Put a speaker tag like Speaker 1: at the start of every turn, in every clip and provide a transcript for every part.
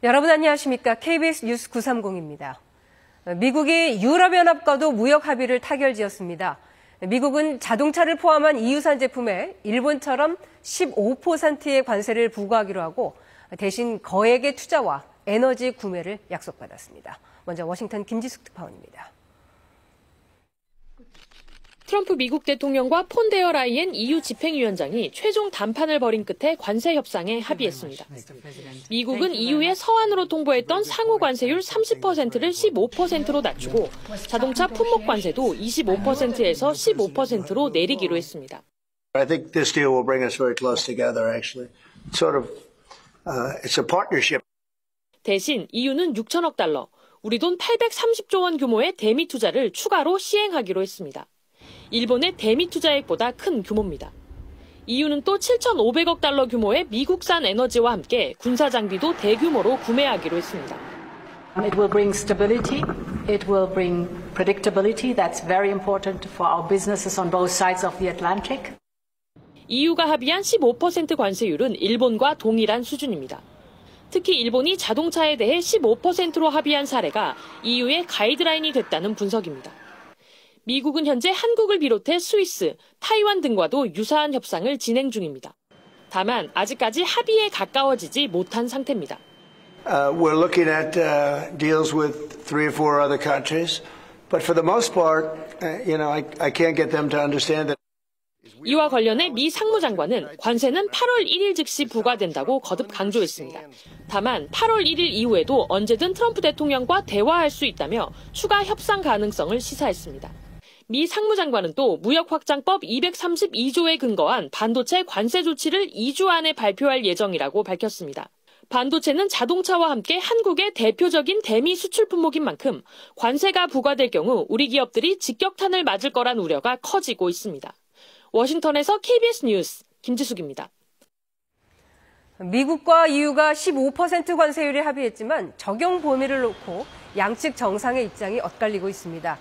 Speaker 1: 여러분 안녕하십니까? KBS 뉴스 930입니다. 미국이 유럽연합과도 무역 합의를 타결지었습니다. 미국은 자동차를 포함한 EU산 제품에 일본처럼 15%의 관세를 부과하기로 하고 대신 거액의 투자와 에너지 구매를 약속받았습니다. 먼저 워싱턴 김지숙 특파원입니다.
Speaker 2: 트럼프 미국 대통령과 폰 데어 라이엔 EU 집행위원장이 최종談判을 벌인 끝에 관세 협상에 합의했습니다. 미국은 EU에 서한으로 통보했던 상호 관세율 30%를 15%로 낮추고 자동차 품목 관세도 25%에서 15%로 내리기로 했습니다.
Speaker 3: I think this deal will bring us very close together, actually. It's a partnership.
Speaker 2: 대신 EU는 6천억 달러, 우리 돈 830조 원 규모의 대미 투자를 추가로 시행하기로 했습니다. 일본의 대미 투자액보다 큰 규모입니다. EU는 또 7,500억 달러 규모의 미국산 에너지와 함께 군사 장비도 대규모로 구매하기로 했습니다.
Speaker 4: It will bring stability. It will bring predictability. That's very important for our businesses on both sides of the Atlantic.
Speaker 2: EU가 합의한 15% 관세율은 일본과 동일한 수준입니다. 특히 일본이 자동차에 대해 15%로 합의한 사례가 EU의 가이드라인이 됐다는 분석입니다. 미국은 현재 한국을 비롯해 스위스, 타이완 등과도 유사한 협상을 진행 중입니다. 다만 아직까지 합의에 가까워지지 못한 상태입니다.
Speaker 3: We're looking at deals with 3 or 4 other countries, but for the most part, I can't get them to understand that.
Speaker 2: 이와 관련해 미 상무장관은 관세는 8월 1일 즉시 부과된다고 거듭 강조했습니다. 다만 8월 1일 이후에도 언제든 트럼프 대통령과 대화할 수 있다며 추가 협상 가능성을 시사했습니다. 미 상무장관은 또 무역확장법 232조에 근거한 반도체 관세 조치를 2주 안에 발표할 예정이라고 밝혔습니다. 반도체는 자동차와 함께 한국의 대표적인 대미 수출 품목인 만큼 관세가 부과될 경우 우리 기업들이 직격탄을 맞을 거란 우려가 커지고 있습니다. 워싱턴에서 KBS 뉴스 김지숙입니다.
Speaker 1: 미국과 EU가 15% 관세율에 합의했지만 적용 범위를 놓고 양측 정상의 입장이 엇갈리고 있습니다.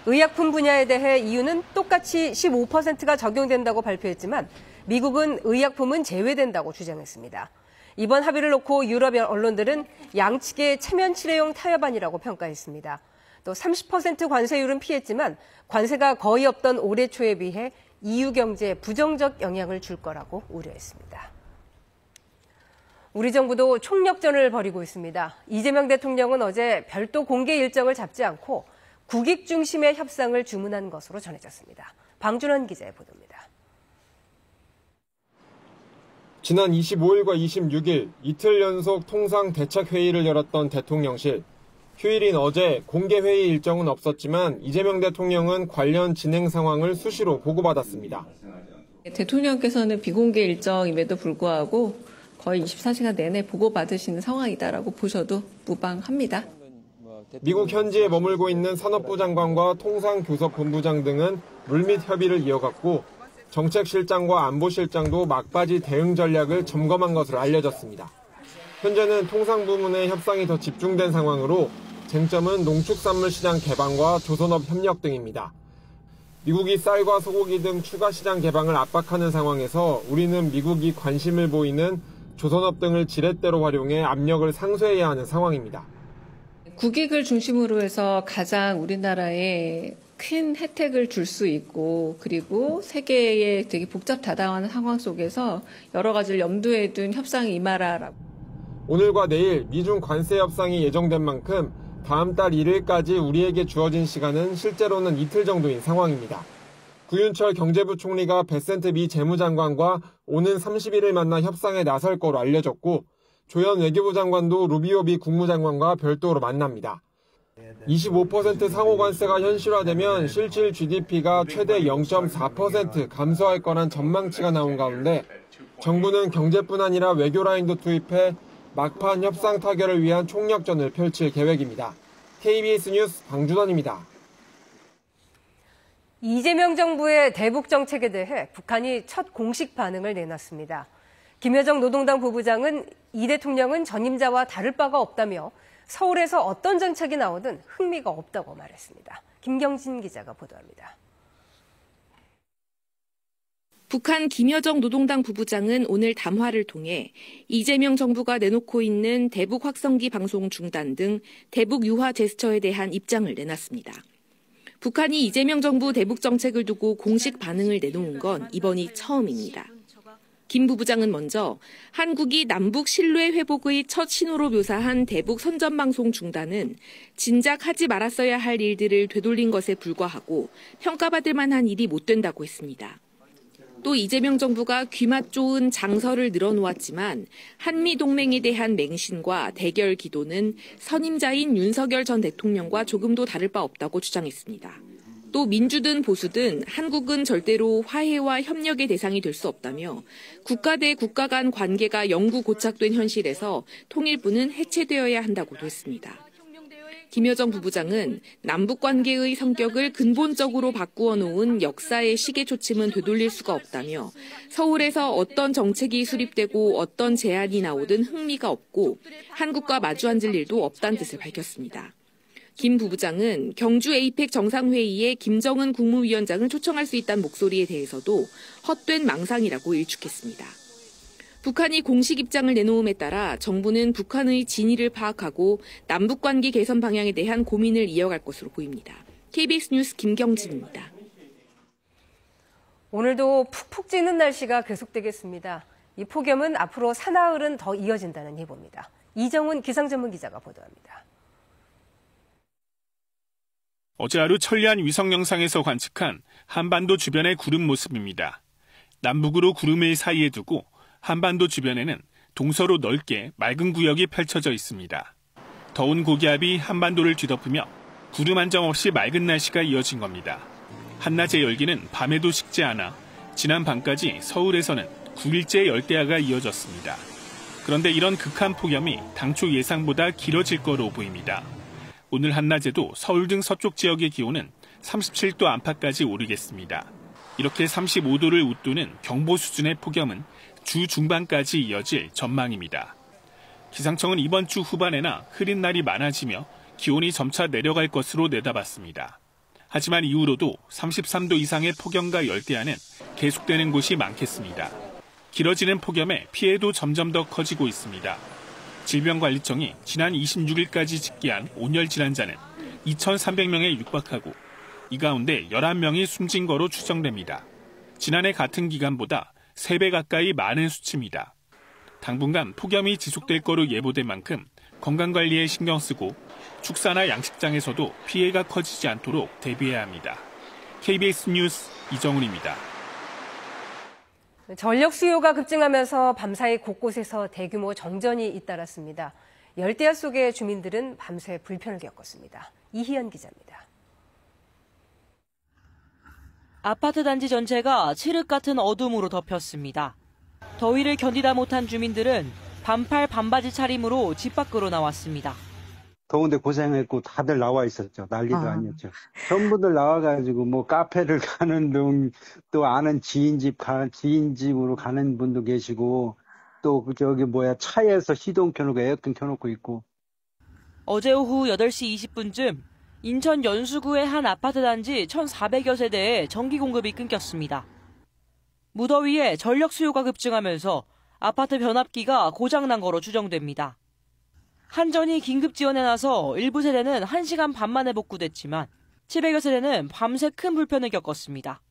Speaker 1: 의약품 분야에 대해 EU는 똑같이 15%가 적용된다고 발표했지만 미국은 의약품은 제외된다고 주장했습니다. 이번 합의를 놓고 유럽 언론들은 양측의 체면치레용 타협안이라고 평가했습니다. 또 30% 관세율은 피했지만 관세가 거의 없던 올해 초에 비해 EU 경제에 부정적 영향을 줄 거라고 우려했습니다. 우리 정부도 총력전을 벌이고 있습니다. 이재명 대통령은 어제 별도 공개 일정을 잡지 않고 국익 중심의 협상을 주문한 것으로 전해졌습니다. 방준원 기자의 보도입니다.
Speaker 5: 지난 25일과 26일 이틀 연속 통상 대책회의를 열었던 대통령실. 휴일인 어제 공개회의 일정은 없었지만 이재명 대통령은 관련 진행 상황을 수시로 보고받았습니다.
Speaker 6: 대통령께서는 비공개 일정임에도 불구하고 거의 24시간 내내 보고받으시는 상황이다라고 보셔도 무방합니다.
Speaker 5: 미국 현지에 머물고 있는 산업부 장관과 통상교섭본부장 등은 물밑 협의를 이어갔고 정책실장과 안보실장도 막바지 대응 전략을 점검한 것으로 알려졌습니다. 현재는 통상부문의 협상이 더 집중된 상황으로 쟁점은 농축산물 시장 개방과 조선업 협력 등입니다. 미국이 쌀과 소고기 등 추가 시장 개방을 압박하는 상황에서 우리는 미국이 관심을 보이는 조선업 등을 지렛대로 활용해 압력을 상쇄해야 하는 상황입니다.
Speaker 6: 국익을 중심으로 해서 가장 우리나라에 큰 혜택을 줄 수 있고 그리고 세계의 되게 복잡다단한 상황 속에서 여러 가지를 염두에 둔 협상에 임하라라고.
Speaker 5: 오늘과 내일 미중 관세 협상이 예정된 만큼 다음 달 1일까지 우리에게 주어진 시간은 실제로는 이틀 정도인 상황입니다. 구윤철 경제부 총리가 베센트 미 재무장관과 오는 31일 만나 협상에 나설 거로 알려졌고 조현 외교부 장관도 루비오 미 국무장관과 별도로 만납니다. 25% 상호 관세가 현실화되면 실질 GDP가 최대 0.4% 감소할 거란 전망치가 나온 가운데 정부는 경제뿐 아니라 외교 라인도 투입해 막판 협상 타결을 위한 총력전을 펼칠 계획입니다. KBS 뉴스 방준원입니다.
Speaker 1: 이재명 정부의 대북 정책에 대해 북한이 첫 공식 반응을 내놨습니다. 김여정 노동당 부부장은 이 대통령은 전임자와 다를 바가 없다며 서울에서 어떤 정책이 나오든 흥미가 없다고 말했습니다. 김경진 기자가 보도합니다.
Speaker 7: 북한 김여정 노동당 부부장은 오늘 담화를 통해 이재명 정부가 내놓고 있는 대북 확성기 방송 중단 등 대북 유화 제스처에 대한 입장을 내놨습니다. 북한이 이재명 정부 대북 정책을 두고 공식 반응을 내놓은 건 이번이 처음입니다. 김 부부장은 먼저 한국이 남북 신뢰 회복의 첫 신호로 묘사한 대북 선전방송 중단은 진작 하지 말았어야 할 일들을 되돌린 것에 불과하고 평가받을 만한 일이 못 된다고 했습니다. 또 이재명 정부가 귀맛 좋은 장서를 늘어놓았지만 한미동맹에 대한 맹신과 대결 기도는 선임자인 윤석열 전 대통령과 조금도 다를 바 없다고 주장했습니다. 또 민주든 보수든 한국은 절대로 화해와 협력의 대상이 될 수 없다며 국가 대 국가 간 관계가 영구 고착된 현실에서 통일부는 해체되어야 한다고도 했습니다. 김여정 부부장은 남북관계의 성격을 근본적으로 바꾸어 놓은 역사의 시계초침은 되돌릴 수가 없다며 서울에서 어떤 정책이 수립되고 어떤 제안이 나오든 흥미가 없고 한국과 마주 앉을 일도 없다는 뜻을 밝혔습니다. 김 부부장은 경주 에이펙 정상회의에 김정은 국무위원장을 초청할 수 있다는 목소리에 대해서도 헛된 망상이라고 일축했습니다. 북한이 공식 입장을 내놓음에 따라 정부는 북한의 진위를 파악하고 남북관계 개선 방향에 대한 고민을 이어갈 것으로 보입니다. KBS 뉴스 김경진입니다.
Speaker 1: 오늘도 푹푹 찌는 날씨가 계속되겠습니다. 이 폭염은 앞으로 사나흘은 더 이어진다는 예보입니다. 이정훈 기상전문기자가 보도합니다.
Speaker 8: 어제 하루 천리안 위성 영상에서 관측한 한반도 주변의 구름 모습입니다. 남북으로 구름을 사이에 두고 한반도 주변에는 동서로 넓게 맑은 구역이 펼쳐져 있습니다. 더운 고기압이 한반도를 뒤덮으며 구름 한 점 없이 맑은 날씨가 이어진 겁니다. 한낮의 열기는 밤에도 식지 않아 지난 밤까지 서울에서는 9일째 열대야가 이어졌습니다. 그런데 이런 극한 폭염이 당초 예상보다 길어질 거로 보입니다. 오늘 한낮에도 서울 등 서쪽 지역의 기온은 37도 안팎까지 오르겠습니다. 이렇게 35도를 웃도는 경보 수준의 폭염은 주 중반까지 이어질 전망입니다. 기상청은 이번 주 후반에나 흐린 날이 많아지며 기온이 점차 내려갈 것으로 내다봤습니다. 하지만 이후로도 33도 이상의 폭염과 열대야는 계속되는 곳이 많겠습니다. 길어지는 폭염에 피해도 점점 더 커지고 있습니다. 질병관리청이 지난 26일까지 집계한 온열 질환자는 2,300명에 육박하고 이 가운데 11명이 숨진 거로 추정됩니다. 지난해 같은 기간보다 3배 가까이 많은 수치입니다. 당분간 폭염이 지속될 거로 예보된 만큼 건강관리에 신경 쓰고 축사나 양식장에서도 피해가 커지지 않도록 대비해야 합니다. KBS 뉴스 이정훈입니다.
Speaker 1: 전력 수요가 급증하면서 밤사이 곳곳에서 대규모 정전이 잇따랐습니다. 열대야 속의 주민들은 밤새 불편을 겪었습니다. 이희연 기자입니다.
Speaker 9: 아파트 단지 전체가 칠흑 같은 어둠으로 덮였습니다. 더위를 견디다 못한 주민들은 반팔 반바지 차림으로 집 밖으로 나왔습니다.
Speaker 10: 더운데 고생했고 다들 나와 있었죠. 난리도 아니었죠. 전부들 나와가지고 뭐 카페를 가는 등 또 아는 지인 집으로 가는 분도 계시고 또 차에서 시동 켜놓고 에어컨 켜놓고 있고.
Speaker 9: 어제 오후 8시 20분쯤 인천 연수구의 한 아파트 단지 1,400여 세대에 전기 공급이 끊겼습니다. 무더위에 전력 수요가 급증하면서 아파트 변압기가 고장난 거로 추정됩니다. 한전이 긴급 지원에 나서 일부 세대는 1시간 반 만에 복구됐지만 700여 세대는 밤새 큰 불편을 겪었습니다.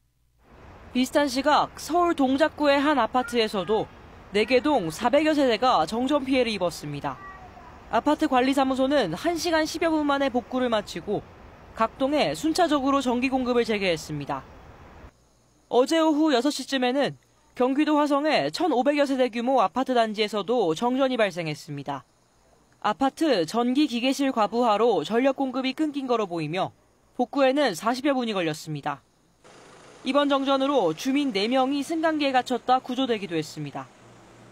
Speaker 9: 비슷한 시각 서울 동작구의 한 아파트에서도 4개 동 400여 세대가 정전 피해를 입었습니다. 아파트 관리사무소는 1시간 10여 분 만에 복구를 마치고 각 동에 순차적으로 전기 공급을 재개했습니다. 어제 오후 6시쯤에는 경기도 화성의 1,500여 세대 규모 아파트 단지에서도 정전이 발생했습니다. 아파트 전기 기계실 과부하로 전력 공급이 끊긴 거로 보이며 복구에는 40여 분이 걸렸습니다. 이번 정전으로 주민 4명이 승강기에 갇혔다 구조되기도 했습니다.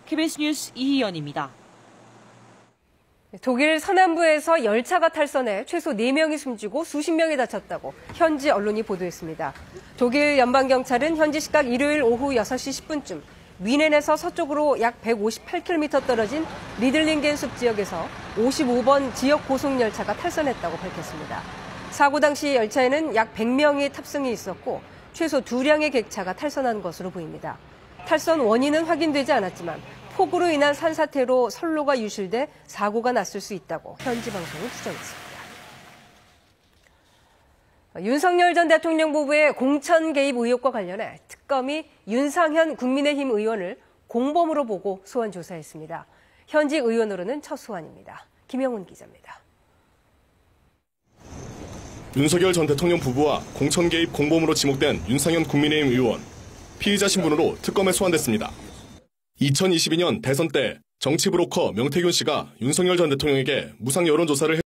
Speaker 9: KBS 뉴스 이희연입니다.
Speaker 1: 독일 서남부에서 열차가 탈선해 최소 4명이 숨지고 수십 명이 다쳤다고 현지 언론이 보도했습니다. 독일 연방경찰은 현지 시각 일요일 오후 6시 10분쯤 뮌헨에서 서쪽으로 약 158km 떨어진 리들링겐 숲 지역에서 55번 지역 고속열차가 탈선했다고 밝혔습니다. 사고 당시 열차에는 약 100명이 탑승해 있었고 최소 2량의 객차가 탈선한 것으로 보입니다. 탈선 원인은 확인되지 않았지만 폭우로 인한 산사태로 선로가 유실돼 사고가 났을 수 있다고 현지 방송은 추정했습니다. 윤석열 전 대통령 부부의 공천 개입 의혹과 관련해 특검이 윤상현 국민의힘 의원을 공범으로 보고 소환 조사했습니다. 현직 의원으로는 첫 소환입니다. 김영훈 기자입니다.
Speaker 11: 윤석열 전 대통령 부부와 공천 개입 공범으로 지목된 윤상현 국민의힘 의원. 피의자 신분으로 특검에 소환됐습니다. 2022년 대선 때 정치 브로커 명태균 씨가 윤석열 전 대통령에게 무상 여론조사를